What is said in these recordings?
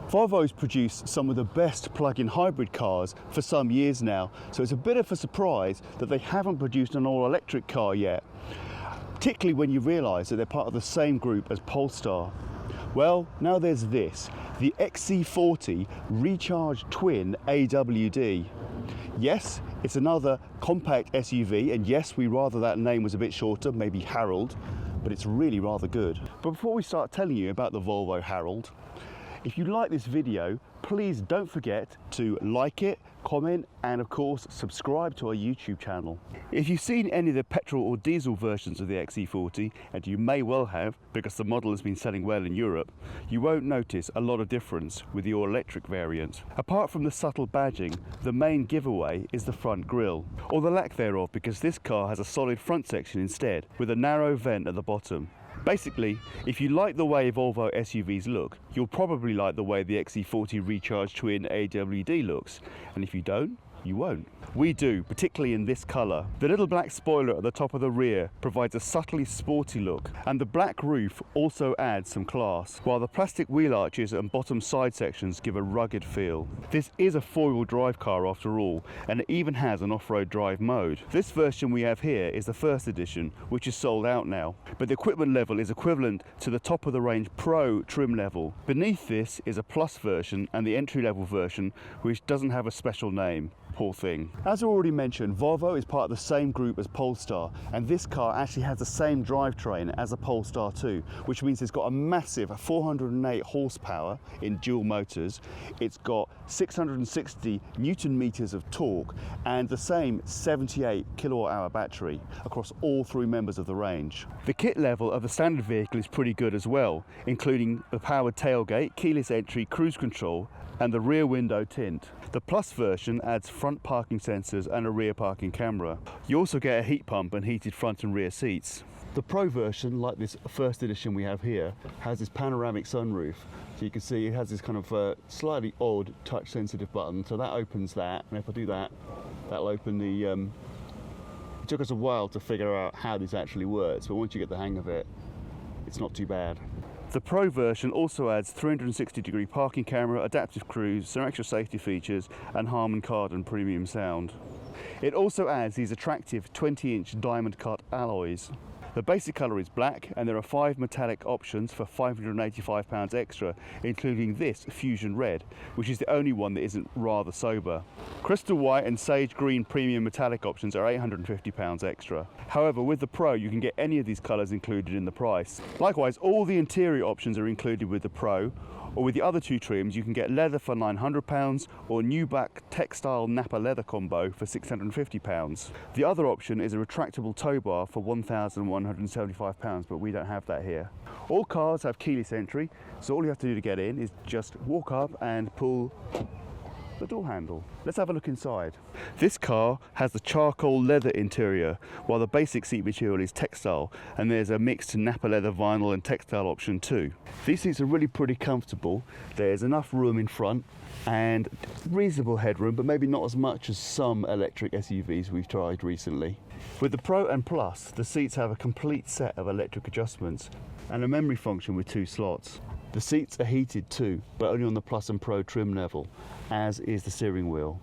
Volvo's produced some of the best plug-in hybrid cars for some years now, so it's a bit of a surprise that they haven't produced an all-electric car yet, particularly when you realise that they're part of the same group as Polestar. Well, now there's this, the XC40 Recharge Twin AWD. Yes, it's another compact SUV, and yes, we rather that name was a bit shorter, maybe Harold, but it's really rather good. But before we start telling you about the Volvo Harold, if you like this video, please don't forget to like it, comment, and of course subscribe to our YouTube channel. If you've seen any of the petrol or diesel versions of the XC40, and you may well have because the model has been selling well in Europe, you won't notice a lot of difference with the all-electric variant. Apart from the subtle badging, the main giveaway is the front grille, or the lack thereof, because this car has a solid front section instead, with a narrow vent at the bottom. Basically, if you like the way Volvo SUVs look, you'll probably like the way the XC40 Recharge Twin AWD looks, and if you don't, you won't. We do, particularly in this colour. The little black spoiler at the top of the rear provides a subtly sporty look, and the black roof also adds some class, while the plastic wheel arches and bottom side sections give a rugged feel. This is a four-wheel drive car after all, and it even has an off-road drive mode. This version we have here is the first edition, which is sold out now, but the equipment level is equivalent to the top of the range Pro trim level. Beneath this is a Plus version and the entry-level version, which doesn't have a special name. Poor thing. As I already mentioned, Volvo is part of the same group as Polestar, and this car actually has the same drivetrain as a Polestar 2, which means it's got a massive 408 horsepower in dual motors. It's got 660 Newton meters of torque and the same 78 kilowatt hour battery across all three members of the range. The kit level of the standard vehicle is pretty good as well, including the powered tailgate, keyless entry, cruise control, and the rear window tint. The Plus version adds front parking sensors and a rear parking camera. You also get a heat pump and heated front and rear seats. The Pro version, like this first edition we have here, has this panoramic sunroof. So you can see it has this kind of slightly odd touch sensitive button. So that opens that, and if I do that, that'll open the... It took us a while to figure out how this actually works, but once you get the hang of it, it's not too bad. The Pro version also adds 360-degree parking camera, adaptive cruise, some extra safety features, and Harman Kardon premium sound. It also adds these attractive 20-inch diamond cut alloys. The basic colour is black, and there are 5 metallic options for £585 extra, including this Fusion Red, which is the only one that isn't rather sober. Crystal White and Sage Green premium metallic options are £850 extra. However, with the Pro you can get any of these colours included in the price. Likewise, all the interior options are included with the Pro, or with the other two trims you can get leather for £900 or new black textile Napa leather combo for £650. The other option is a retractable tow bar for £1,175, but we don't have that here. All cars have keyless entry, so all you have to do to get in is just walk up and pull the door handle. Let's have a look inside. This car has the charcoal leather interior, while the basic seat material is textile, and there's a mixed Napa leather vinyl and textile option too. These seats are really pretty comfortable. There's enough room in front and reasonable headroom, but maybe not as much as some electric SUVs we've tried recently. With the Pro and Plus, the seats have a complete set of electric adjustments and a memory function with 2 slots. The seats are heated too, but only on the Plus and Pro trim level, as is the steering wheel.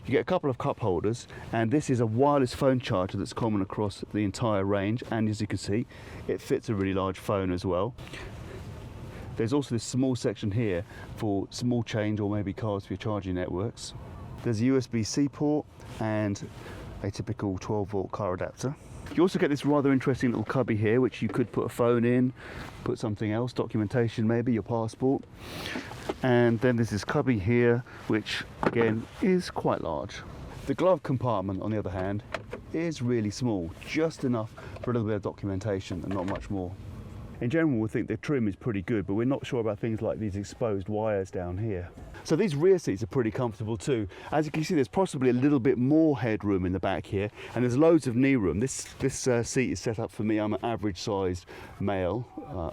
You get a couple of cup holders, and this is a wireless phone charger that's common across the entire range, and as you can see, it fits a really large phone as well. There's also this small section here for small change or maybe cards for your charging networks. There's a USB-C port and a typical 12-volt car adapter. You also get this rather interesting little cubby here, which you could put a phone in, put something else, documentation maybe, your passport. And then there's this cubby here, which again is quite large. The glove compartment, on the other hand, is really small, just enough for a little bit of documentation and not much more. In general, we think the trim is pretty good, but we're not sure about things like these exposed wires down here. So these rear seats are pretty comfortable too. As you can see, there's possibly a little bit more headroom in the back here, and there's loads of knee room. This seat is set up for me. I'm an average sized male,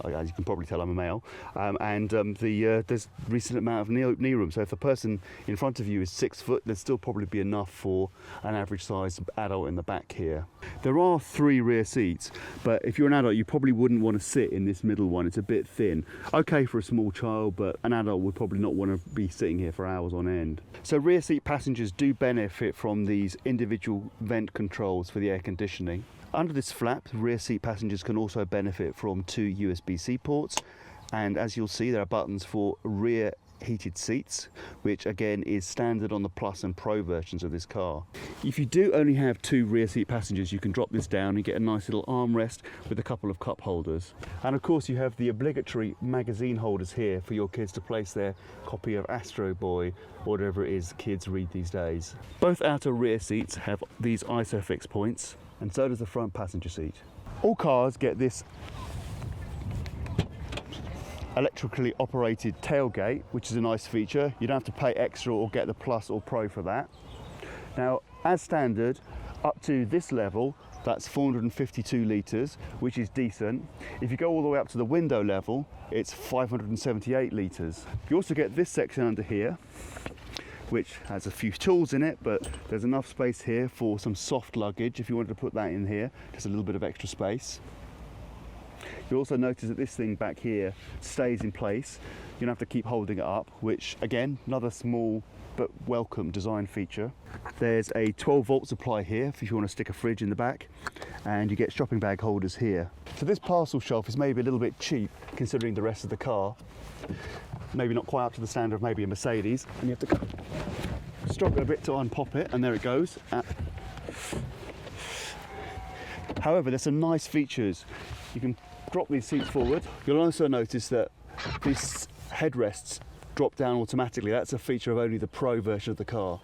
as you can probably tell I'm a male, and there's a recent amount of knee room. So if the person in front of you is 6 foot, there'd still probably be enough for an average sized adult in the back here. There are 3 rear seats, but if you're an adult, you probably wouldn't want to sit in this middle one. It's a bit thin. Okay for a small child, but an adult would probably not want to be sitting here for hours on end. So rear seat passengers do benefit from these individual vent controls for the air conditioning. Under this flap, rear seat passengers can also benefit from 2 USB-C ports, and as you'll see, there are buttons for rear heated seats, which again is standard on the Plus and Pro versions of this car. If you do only have 2 rear seat passengers, you can drop this down and get a nice little armrest with a couple of cup holders. And of course you have the obligatory magazine holders here for your kids to place their copy of Astro Boy, or whatever it is kids read these days. Both outer rear seats have these ISOFIX points, and so does the front passenger seat. All cars get this electrically operated tailgate, which is a nice feature. You don't have to pay extra or get the Plus or Pro for that. Now, as standard, up to this level, that's 452 litres, which is decent. If you go all the way up to the window level, it's 578 litres. You also get this section under here, which has a few tools in it, but there's enough space here for some soft luggage if you wanted to put that in here, just a little bit of extra space. You'll also notice that this thing back here stays in place. You don't have to keep holding it up, which again, another small but welcome design feature. There's a 12-volt supply here if you want to stick a fridge in the back, and you get shopping bag holders here. So this parcel shelf is maybe a little bit cheap considering the rest of the car. Maybe not quite up to the standard of maybe a Mercedes, and you have to struggle a bit to unpop it, and there it goes. However, there's some nice features. You can drop these seats forward. You'll also notice that these headrests drop down automatically. That's a feature of only the Pro version of the car.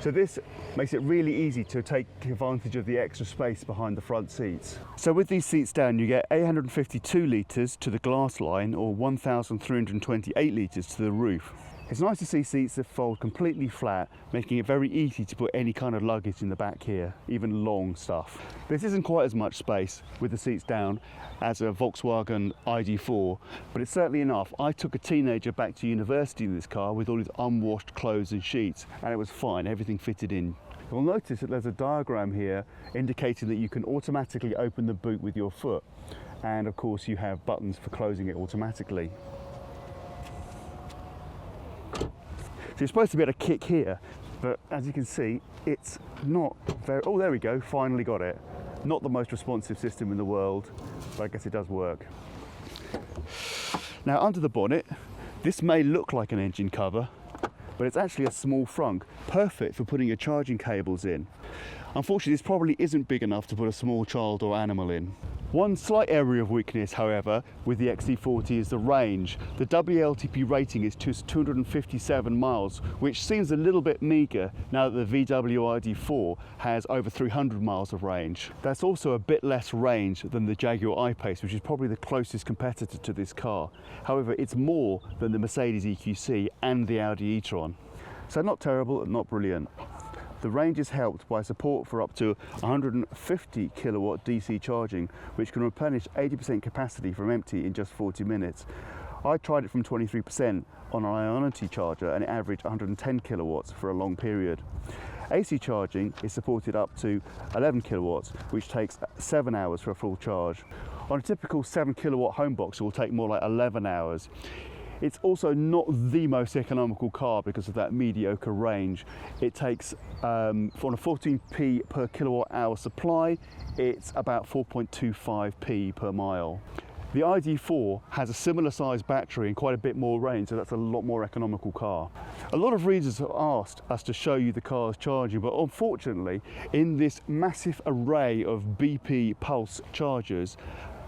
So this makes it really easy to take advantage of the extra space behind the front seats. So with these seats down, you get 852 litres to the glass line, or 1,328 litres to the roof. It's nice to see seats that fold completely flat, making it very easy to put any kind of luggage in the back here, even long stuff. This isn't quite as much space with the seats down as a Volkswagen ID4, but it's certainly enough. I took a teenager back to university in this car with all his unwashed clothes and sheets, and it was fine, everything fitted in. You'll notice that there's a diagram here indicating that you can automatically open the boot with your foot, and of course you have buttons for closing it automatically. So you're supposed to be able to kick here, but as you can see, it's not very... Oh, there we go, finally got it. Not the most responsive system in the world, but I guess it does work. Now, under the bonnet, this may look like an engine cover, but it's actually a small frunk, perfect for putting your charging cables in. Unfortunately, this probably isn't big enough to put a small child or animal in. One slight area of weakness, however, with the XC40 is the range. The WLTP rating is just 257 miles, which seems a little bit meagre now that the VW ID4 has over 300 miles of range. That's also a bit less range than the Jaguar I-Pace, which is probably the closest competitor to this car. However, it's more than the Mercedes EQC and the Audi e-tron. So not terrible and not brilliant. The range is helped by support for up to 150 kilowatt DC charging, which can replenish 80% capacity from empty in just 40 minutes. I tried it from 23% on an Ionity charger and it averaged 110 kilowatts for a long period. AC charging is supported up to 11 kilowatts, which takes 7 hours for a full charge. On a typical 7 kilowatt home box, it will take more like 11 hours. It's also not the most economical car because of that mediocre range. It takes, for a 14p per kilowatt hour supply, it's about 4.25p per mile. The ID4 has a similar size battery and quite a bit more range, so that's a lot more economical car. A lot of readers have asked us to show you the car's charging, but unfortunately, in this massive array of BP Pulse chargers,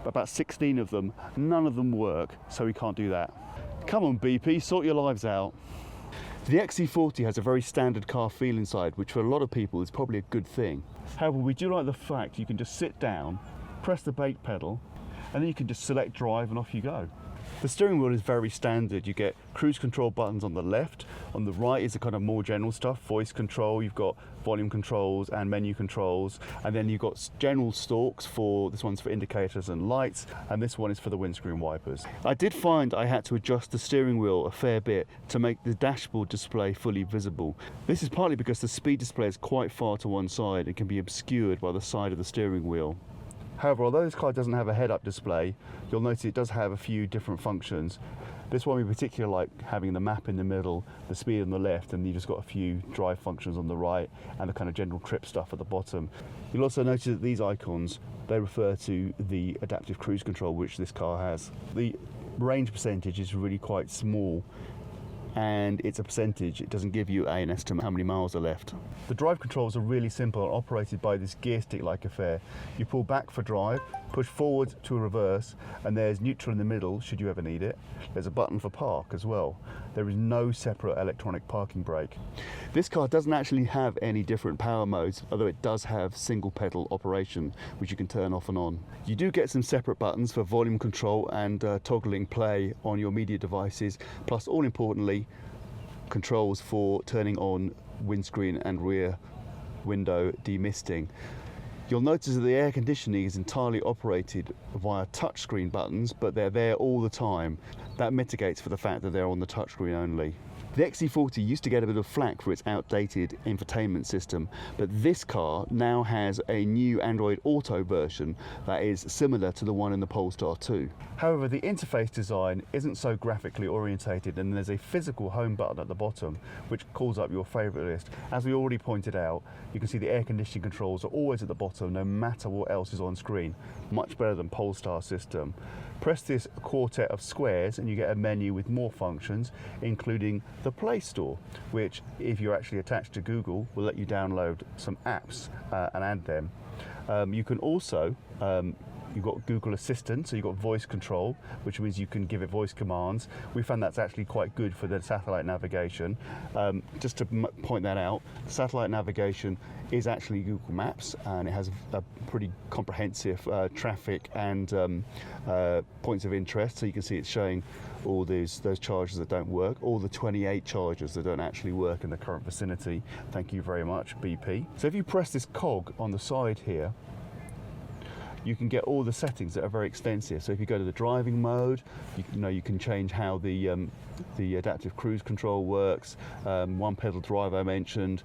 about 16 of them, none of them work, so we can't do that. Come on BP, sort your lives out. The XC40 has a very standard car feel inside, which for a lot of people is probably a good thing. However, we do like the fact you can just sit down, press the brake pedal, and then you can just select drive and off you go. The steering wheel is very standard. You get cruise control buttons on the left. On the right is the kind of more general stuff, voice control. You've got volume controls and menu controls. And then you've got general stalks for, this one's for indicators and lights, and this one is for the windscreen wipers. I did find I had to adjust the steering wheel a fair bit to make the dashboard display fully visible. This is partly because the speed display is quite far to one side and can be obscured by the side of the steering wheel. However, although this car doesn't have a head-up display, you'll notice it does have a few different functions. This one in particular, like having the map in the middle, the speed on the left, and you've just got a few drive functions on the right, and the kind of general trip stuff at the bottom. You'll also notice that these icons, they refer to the adaptive cruise control which this car has. The range percentage is really quite small, and it's a percentage. It doesn't give you an estimate how many miles are left. The drive controls are really simple and operated by this gear stick-like affair. You pull back for drive, push forward to reverse, and there's neutral in the middle should you ever need it. There's a button for park as well. There is no separate electronic parking brake. This car doesn't actually have any different power modes, although it does have single pedal operation, which you can turn off and on. You do get some separate buttons for volume control and toggling play on your media devices, plus all importantly, controls for turning on windscreen and rear window demisting. You'll notice that the air conditioning is entirely operated via touchscreen buttons, but they're there all the time. That mitigates for the fact that they're on the touchscreen only. The XC40 used to get a bit of flack for its outdated infotainment system, but this car now has a new Android Auto version that is similar to the one in the Polestar 2. However, the interface design isn't so graphically orientated, and there's a physical home button at the bottom which calls up your favourite list. As we already pointed out, you can see the air conditioning controls are always at the bottom no matter what else is on screen. Much better than Polestar system. Press this quartet of squares and you get a menu with more functions, including the Play Store, which, if you're actually attached to Google, will let you download some apps and add them. You can also, you've got Google Assistant, so you've got voice control, which means you can give it voice commands. We found that's actually quite good for the satellite navigation. Just to point that out, satellite navigation is actually Google Maps, and it has a pretty comprehensive traffic and points of interest. So you can see it's showing all those chargers that don't work, all the 28 chargers that don't actually work in the current vicinity. Thank you very much, BP. So if you press this cog on the side here, you can get all the settings that are very extensive. So if you go to the driving mode, you can change how the adaptive cruise control works. One pedal drive I mentioned,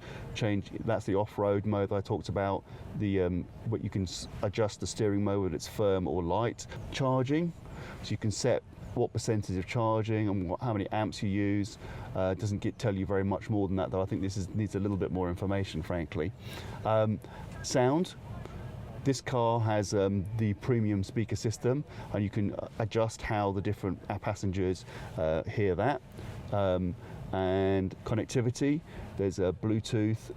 that's the off-road mode that I talked about. What you can adjust the steering mode whether it's firm or light. Charging, so you can set what percentage of charging and how many amps you use. It doesn't tell you very much more than that, though. I think this needs a little bit more information, frankly. Sound. This car has the premium speaker system, and you can adjust how the different passengers hear that. And connectivity, there's a Bluetooth.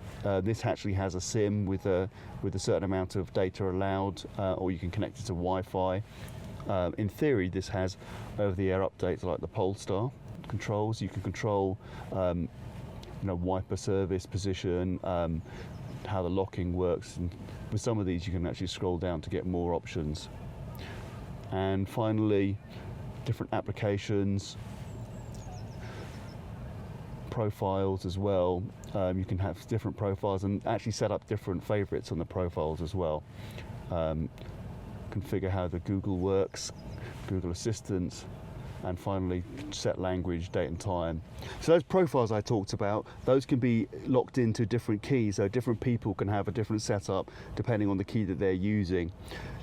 This actually has a SIM with a certain amount of data allowed, or you can connect it to Wi-Fi. In theory, this has over-the-air updates like the Polestar controls. You can control, wiper service position, how the locking works, and with some of these you can actually scroll down to get more options. And finally, different applications, profiles as well. You can have different profiles and actually set up different favorites on the profiles as well. Configure how the Google works, Google Assistant, and finally set language, date and time. So those profiles I talked about, those can be locked into different keys, so different people can have a different setup depending on the key that they're using.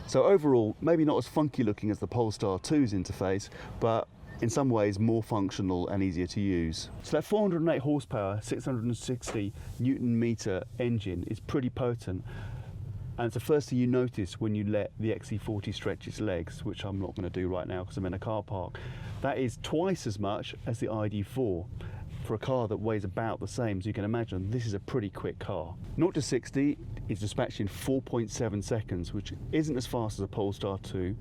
So overall, maybe not as funky looking as the Polestar 2's interface, but in some ways more functional and easier to use. So that 408 horsepower, 660 Newton meter engine is pretty potent. And it's the first thing you notice when you let the XC40 stretch its legs, which I'm not going to do right now because I'm in a car park. That is twice as much as the ID4 for a car that weighs about the same. So you can imagine this is a pretty quick car. 0 to 60 is dispatched in 4.7 seconds, which isn't as fast as a Polestar 2.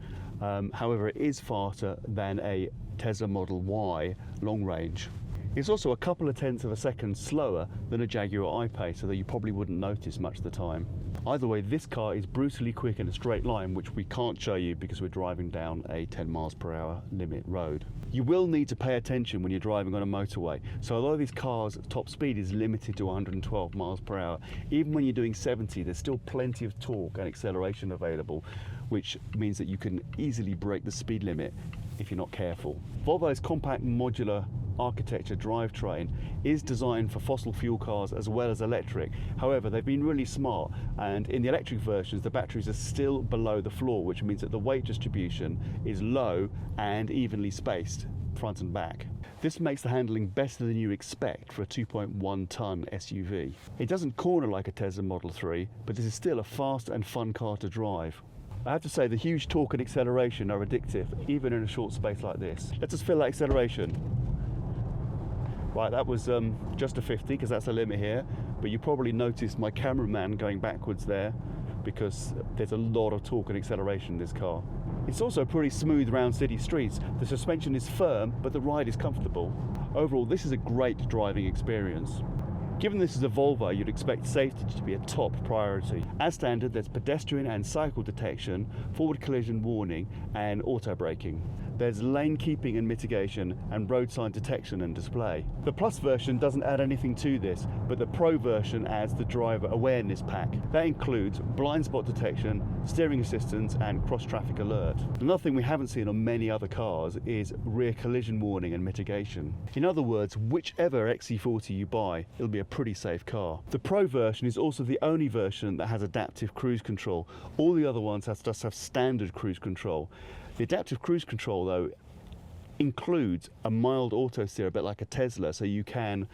However, it is faster than a Tesla Model Y long range. It's also a couple of tenths of a second slower than a Jaguar I-Pace, although you probably wouldn't notice much of the time. Either way, this car is brutally quick in a straight line, which we can't show you because we're driving down a 10 miles per hour limit road. You will need to pay attention when you're driving on a motorway. So although this car's top speed is limited to 112 miles per hour, even when you're doing 70, there's still plenty of torque and acceleration available, which means that you can easily break the speed limit if you're not careful. Volvo's compact modular architecture drivetrain is designed for fossil fuel cars as well as electric. However, they've been really smart, and in the electric versions the batteries are still below the floor, which means that the weight distribution is low and evenly spaced front and back. This makes the handling better than you expect for a 2.1 ton SUV. It doesn't corner like a Tesla Model 3, but this is still a fast and fun car to drive. I have to say the huge torque and acceleration are addictive, even in a short space like this. Let's just feel that acceleration. Right, that was just a 50 because that's the limit here, but you probably noticed my cameraman going backwards there because there's a lot of torque and acceleration in this car. It's also pretty smooth around city streets. The suspension is firm, but the ride is comfortable. Overall, this is a great driving experience. Given this is a Volvo, you'd expect safety to be a top priority. As standard, there's pedestrian and cycle detection, forward collision warning, and auto braking. There's lane keeping and mitigation, and road sign detection and display. The Plus version doesn't add anything to this, but the Pro version adds the driver awareness pack. That includes blind spot detection, steering assistance, and cross-traffic alert. Another thing we haven't seen on many other cars is rear collision warning and mitigation. In other words, whichever XC40 you buy, it'll be a pretty safe car. The Pro version is also the only version that has adaptive cruise control. All the other ones just have standard cruise control. The adaptive cruise control, though, includes a mild auto steer, a bit like a Tesla, so you can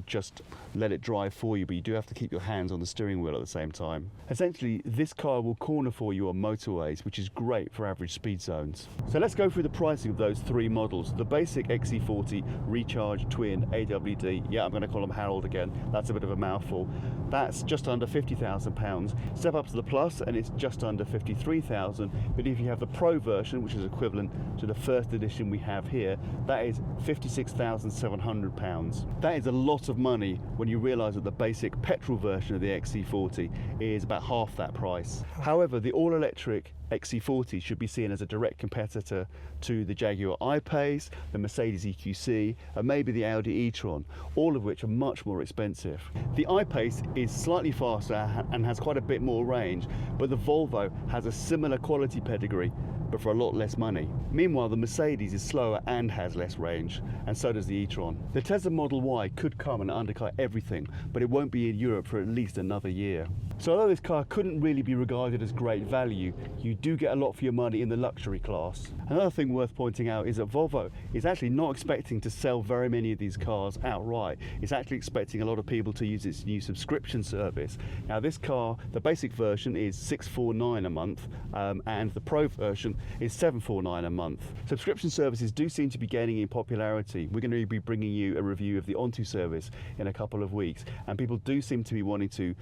just let it drive for you, but you do have to keep your hands on the steering wheel at the same time. Essentially, this car will corner for you on motorways, which is great for average speed zones. So let's go through the pricing of those three models. The basic XC40 Recharge Twin AWD, yeah, I'm going to call them Harold again, that's a bit of a mouthful. That's just under £50,000. Step up to the Plus and it's just under £53,000, but if you have the Pro version, which is equivalent to the first edition we have here, that is £56,700. That is a lot of money when you realise that the basic petrol version of the XC40 is about half that price. However, the all-electric XC40 should be seen as a direct competitor to the Jaguar I-Pace, the Mercedes EQC, and maybe the Audi e-tron, all of which are much more expensive. The I-Pace is slightly faster and has quite a bit more range, but the Volvo has a similar quality pedigree, but for a lot less money. Meanwhile, the Mercedes is slower and has less range, and so does the e-tron. The Tesla Model Y could come and undercut everything, but it won't be in Europe for at least another year. So although this car couldn't really be regarded as great value, you do get a lot for your money in the luxury class. Another thing worth pointing out is that Volvo is actually not expecting to sell very many of these cars outright. It's actually expecting a lot of people to use its new subscription service. Now this car, the basic version is $649 a month, and the Pro version is $749 a month. Subscription services do seem to be gaining in popularity. We're going to be bringing you a review of the Onto service in a couple of weeks, and people do seem to be wanting to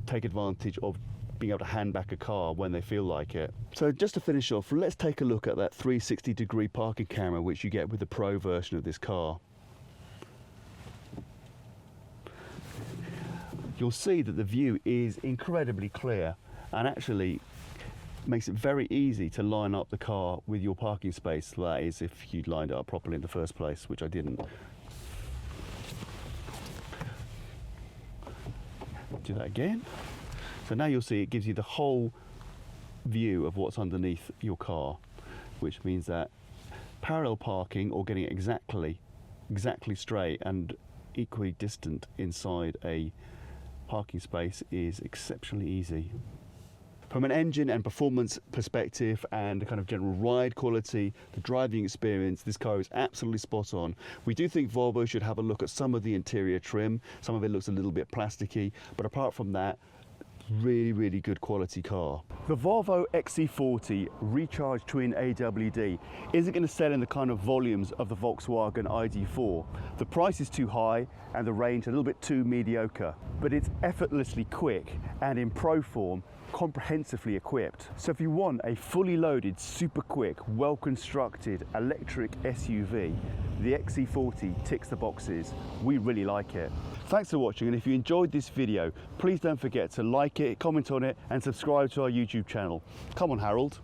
take advantage of being able to hand back a car when they feel like it. So just to finish off, let's take a look at that 360-degree parking camera which you get with the Pro version of this car. You'll see that the view is incredibly clear and actually makes it very easy to line up the car with your parking space. That is, if you'd lined it up properly in the first place, which I didn't. Do that again. So now you'll see it gives you the whole view of what's underneath your car, which means that parallel parking or getting it exactly straight and equally distant inside a parking space is exceptionally easy. From an engine and performance perspective and the kind of general ride quality, the driving experience, this car is absolutely spot on. We do think Volvo should have a look at some of the interior trim. Some of it looks a little bit plasticky, but apart from that, really good quality car. The Volvo XC40 Recharge Twin AWD isn't going to sell in the kind of volumes of the Volkswagen ID4. The price is too high and the range a little bit too mediocre, but it's effortlessly quick and in Pro form comprehensively equipped. So if you want a fully loaded, super quick, well-constructed electric SUV, the XC40 ticks the boxes. We really like it. Thanks for watching, and if you enjoyed this video, please don't forget to like it, comment on it, and subscribe to our YouTube channel. Come on, Harold.